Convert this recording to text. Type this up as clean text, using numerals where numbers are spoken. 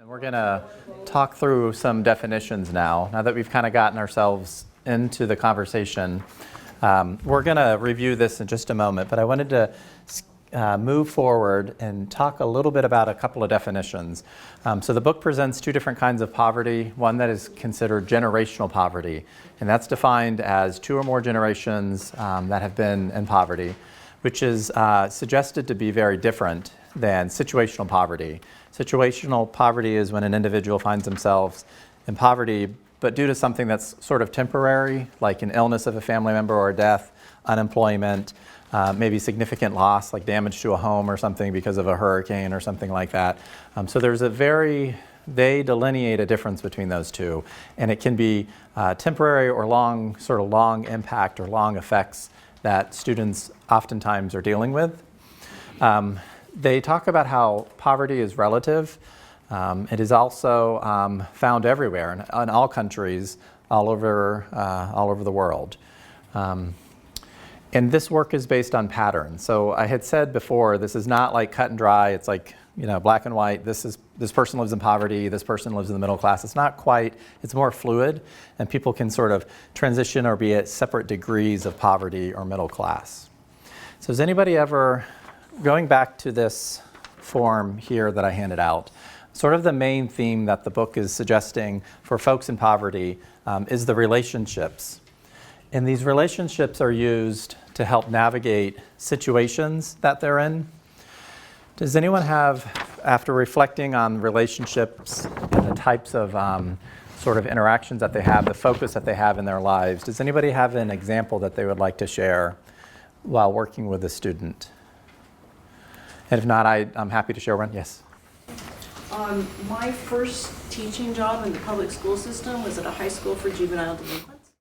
And we're going to talk through some definitions now that we've kind of gotten ourselves into the conversation. We're going to review this in just a moment, but I wanted to move forward and talk a little bit about a couple of definitions. So the book presents two different kinds of poverty, one that is considered generational poverty, and that's defined as two or more generations that have been in poverty, which is suggested to be very different than situational poverty. Situational poverty is when an individual finds themselves in poverty, but due to something that's sort of temporary, like an illness of a family member or a death, unemployment, maybe significant loss, like damage to a home or something because of a hurricane or something like that. So there's they delineate a difference between those two, and it can be temporary or long impact or long effects that students oftentimes are dealing with. They talk about how poverty is relative. It is also found everywhere in all countries, all over the world. And this work is based on patterns. So I had said before, this is not like cut and dry. It's like, black and white. This person lives in poverty. This person lives in the middle class. It's not quite. It's more fluid, and people can sort of transition or be at separate degrees of poverty or middle class. So has anybody ever, going back to this form here that I handed out, sort of the main theme that the book is suggesting for folks in poverty is the relationships. And these relationships are used to help navigate situations that they're in. Does anyone have, after reflecting on relationships and the types of sort of interactions that they have, the focus that they have in their lives, does anybody have an example that they would like to share while working with a student? And if not, I'm happy to share one. Yes? My first teaching job in the public school system was at a high school for juvenile delinquents.